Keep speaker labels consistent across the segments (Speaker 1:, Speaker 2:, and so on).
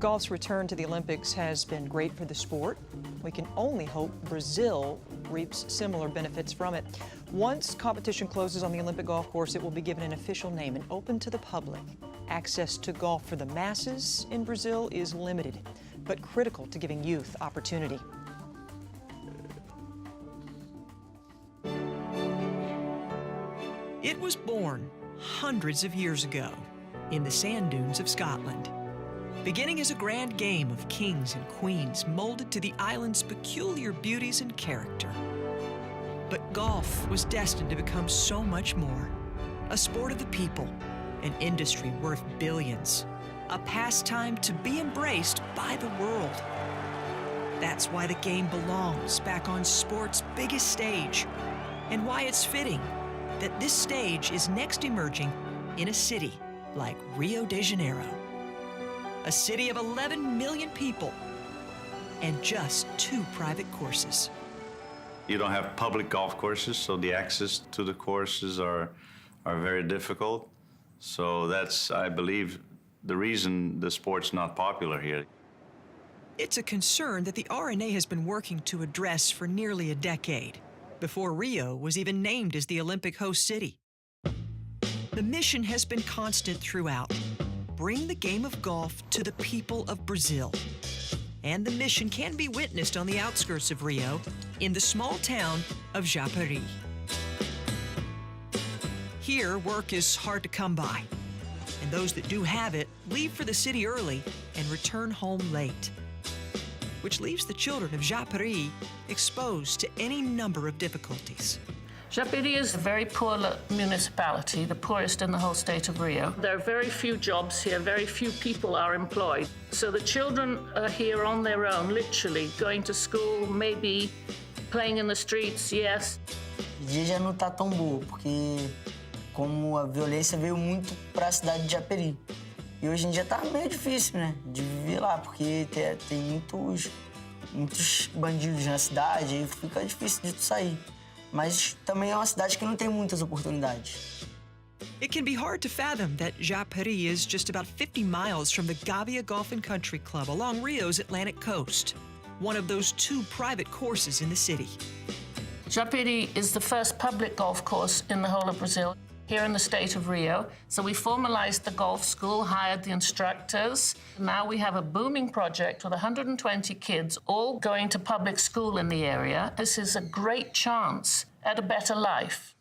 Speaker 1: Golf's return to the Olympics has been great for the sport. We can only hope Brazil reaps similar benefits from it. Once competition closes on the Olympic golf course, it will be given an official name and open to the public. Access to golf for the masses in Brazil is limited, but critical to giving youth opportunity. It was born hundreds of years ago in the sand dunes of Scotland, beginning as a grand game of kings and queens molded to the island's peculiar beauties and character. But golf was destined to become so much more. A sport of the people, an industry worth billions, a pastime to be embraced by the world. That's why the game belongs back on sport's biggest stage, and why it's fitting that this stage is next emerging in a city like Rio de Janeiro, a city of 11 million people and just 2 private courses.
Speaker 2: You don't have public golf courses, so the access to the courses are very difficult. So that's, I believe, the reason the sport's not popular here.
Speaker 1: It's a concern that the R&A has been working to address for nearly a decade, before Rio was even named as the Olympic host city. The mission has been constant throughout: bring the game of golf to the people of Brazil. And the mission can be witnessed on the outskirts of Rio, in the small town of Japeri. Here, work is hard to come by, and those that do have it leave for the city early and return home late, which leaves the children of Japeri exposed to any number of difficulties.
Speaker 3: Japeri is a very poor municipality, the poorest in the whole state of Rio. There are very few jobs here, very few people are employed. So the children are here on their own, literally, going to school, maybe playing in the streets, yes.
Speaker 4: O dia já não tá tão boa, porque como a violência veio muito para a cidade de Japeri. E hoje em dia tá meio difícil, né, de viver lá, porque tem muitos bandidos na cidade, aí fica difícil de tu sair. Mas também é uma cidade que não tem muitas oportunidades.
Speaker 1: It can be hard to fathom that Japeri is just about 50 miles from the Gavia Golf and Country Club along Rio's Atlantic coast, one of those 2 private courses in the city.
Speaker 3: Japeri is the first public golf course in the whole of Brazil, here in the state of Rio. So we formalized the golf school, hired the instructors. Now we have a booming project with 120 kids all going to public school in the area. This is a great chance at a better life.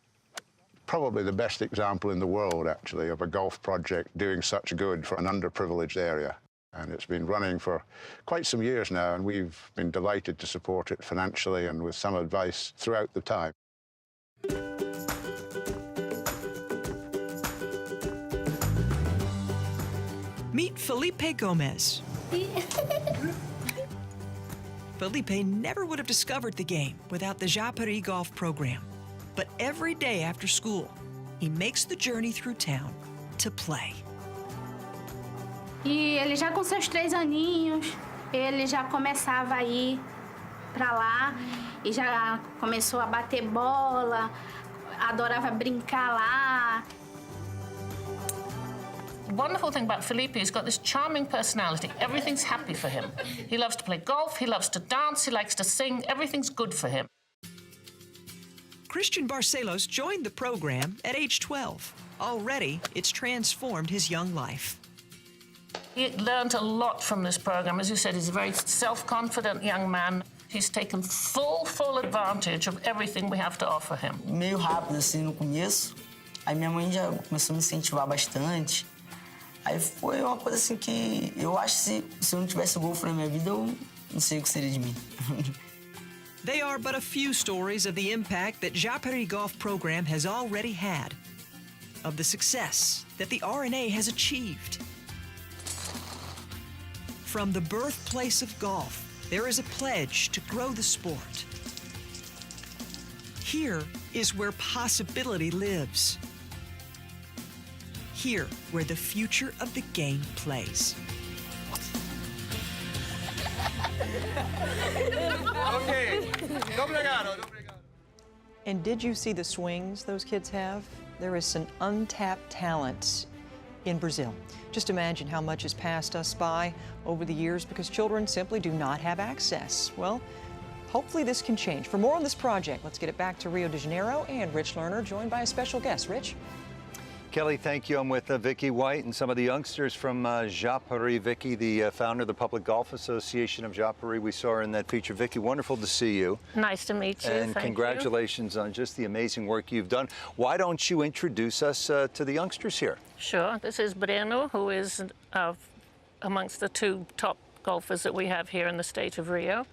Speaker 5: Probably the best example in the world, actually, of a golf project doing such good for an underprivileged area. And it's been running for quite some years now, and we've been delighted to support it financially and with some advice throughout the time.
Speaker 1: Meet Felipe Gomez. Felipe never would have discovered the game without the Japeri golf program. But every day after school, he makes the journey through town to play.
Speaker 6: E ele já com seus 3 aninhos, ele já começava a ir para lá e já começou a bater bola, adorava brincar lá.
Speaker 3: The wonderful thing about Felipe, he's got this charming personality. Everything's happy for him. He loves to play golf, he loves to dance, he likes to sing. Everything's good for him.
Speaker 1: Cristian Barcelos joined the program at age 12. Already, it's transformed his young life.
Speaker 3: He learned a lot from this program. As you said, he's a very self-confident young man. He's taken full advantage of everything we have to offer him.
Speaker 4: Meio rápido assim no começo. Aí minha mãe já começou a me incentivar bastante. Aí foi uma coisa assim que eu acho que se eu não tivesse golfe na minha vida, eu não sei o que seria de mim.
Speaker 1: They are but a few stories of the impact that Japeri Golf program has already had, of the success that the R&A has achieved. From the birthplace of golf, there is a pledge to grow the sport. Here is where possibility lives. Here, where the future of the game plays.
Speaker 7: Okay. Obrigado.
Speaker 1: And did you see the swings those kids have? There is some untapped talent in Brazil. Just imagine how much has passed us by over the years because children simply do not have access. Well, hopefully this can change. For more on this project, let's get it back to Rio de Janeiro and Rich Lerner, joined by a special guest. Rich?
Speaker 8: Kelly, thank you. I'm with Vicky Whyte and some of the youngsters from Japeri. Vicky, the founder of the Public Golf Association of Japeri. We saw her in that feature. Vicky, wonderful to see you.
Speaker 3: Nice to meet you.
Speaker 8: And
Speaker 3: Thank
Speaker 8: congratulations on just the amazing work you've done. Why don't you introduce us to the youngsters here?
Speaker 3: Sure. This is Breno, who is amongst the two top golfers that we have here in the state of Rio.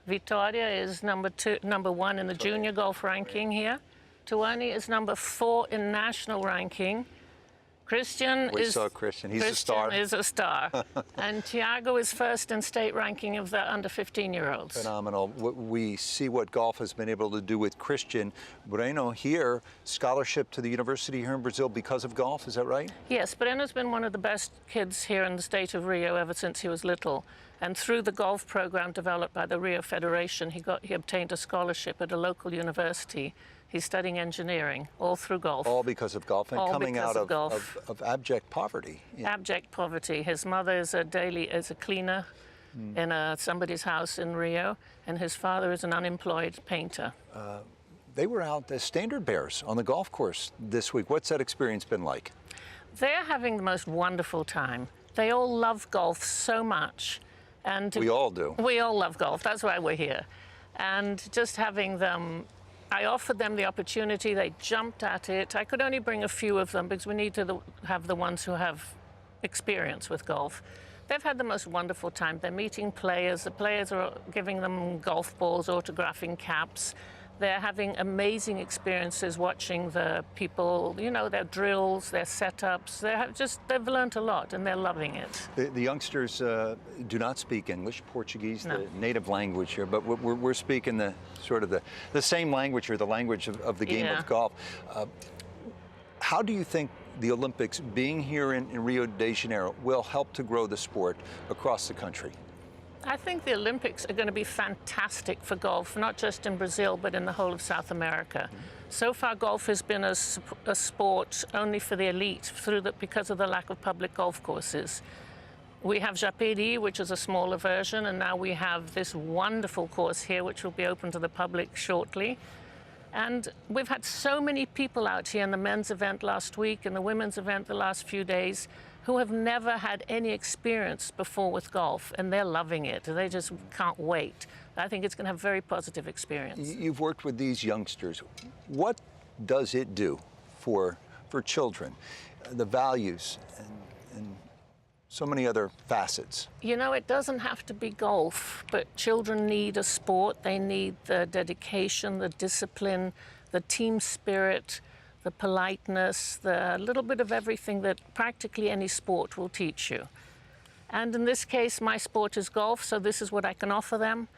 Speaker 3: Vitória is number one in the junior golf ranking here. Thuane is number 4 in national ranking. Cristian
Speaker 8: We saw Cristian. He's a star.
Speaker 3: Is a star. And Thiago is first in state ranking of the under 15-year-olds.
Speaker 8: Phenomenal. We see what golf has been able to do with Cristian. Breno here, scholarship to the university here in Brazil because of golf, is that right?
Speaker 3: Yes, Breno's been one of the best kids here in the state of Rio ever since he was little. And through the golf program developed by the Rio Federation, he obtained a scholarship at a local university. He's studying engineering, all through golf.
Speaker 8: All because of golf and
Speaker 3: all
Speaker 8: coming out
Speaker 3: golf.
Speaker 8: of abject poverty. Yeah.
Speaker 3: Abject poverty. His mother is a cleaner in somebody's house in Rio, and his father is an unemployed painter.
Speaker 8: They were out as standard bearers on the golf course this week. What's that experience been like?
Speaker 3: They're having the most wonderful time. They all love golf so much. And
Speaker 8: we all do.
Speaker 3: We all love golf. That's why we're here. And just having them, I offered them the opportunity. They jumped at it. I could only bring a few of them because we need to have the ones who have experience with golf. They've had the most wonderful time. They're meeting players. The players are giving them golf balls, autographing caps. They're having amazing experiences watching the people, you know, their drills, their setups. They've learned a lot and they're loving it.
Speaker 8: The youngsters do not speak English, Portuguese,
Speaker 3: No.
Speaker 8: the native language here, but we're speaking the sort of the same language, or the language of the game
Speaker 3: Yeah.
Speaker 8: of golf. How do you think the Olympics, being here in Rio de Janeiro, will help to grow the sport across the country?
Speaker 3: I think the Olympics are going to be fantastic for golf, not just in Brazil, but in the whole of South America. So far, golf has been a sport only for the elite because of the lack of public golf courses. We have Japeri, which is a smaller version, and now we have this wonderful course here, which will be open to the public shortly. And we've had so many people out here in the men's event last week and the women's event the last few days who have never had any experience before with golf, and they're loving it. They just can't wait. I think it's going to have a very positive experience.
Speaker 8: You've worked with these youngsters. What does it do for children, the values and so many other facets?
Speaker 3: You know, it doesn't have to be golf, but children need a sport. They need the dedication, the discipline, the team spirit, the politeness, the little bit of everything that practically any sport will teach you. And in this case, my sport is golf, so this is what I can offer them.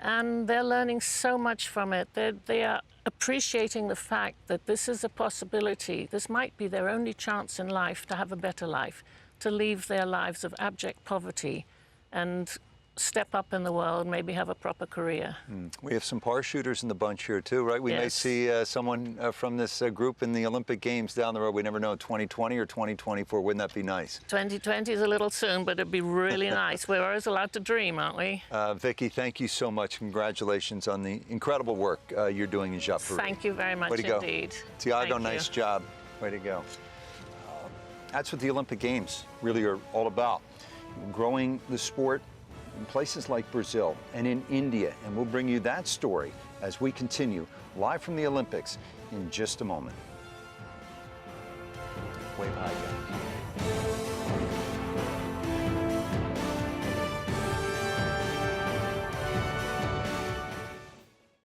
Speaker 3: And they're learning so much from it. They are appreciating the fact that this is a possibility. This might be their only chance in life to have a better life, to leave their lives of abject poverty and step up in the world, maybe have a proper career.
Speaker 8: We have some parachuters in the bunch here too, right? We may
Speaker 3: Yes.
Speaker 8: see someone from this group in the Olympic Games down the road. We never know, 2020 or 2024. Wouldn't that be nice?
Speaker 3: 2020 is a little soon, but it'd be really nice. We're always allowed to dream, aren't we?
Speaker 8: Vicky, thank you so much. Congratulations on the incredible work you're doing in Japeri.
Speaker 3: Thank you very much
Speaker 8: Way to go.
Speaker 3: indeed.
Speaker 8: Thiago,
Speaker 3: Thank
Speaker 8: nice
Speaker 3: you.
Speaker 8: job. Way to go. That's what the Olympic Games really are all about. Growing the sport in places like Brazil and in India. And we'll bring you that story as we continue live from the Olympics in just a moment. Wave high, guys.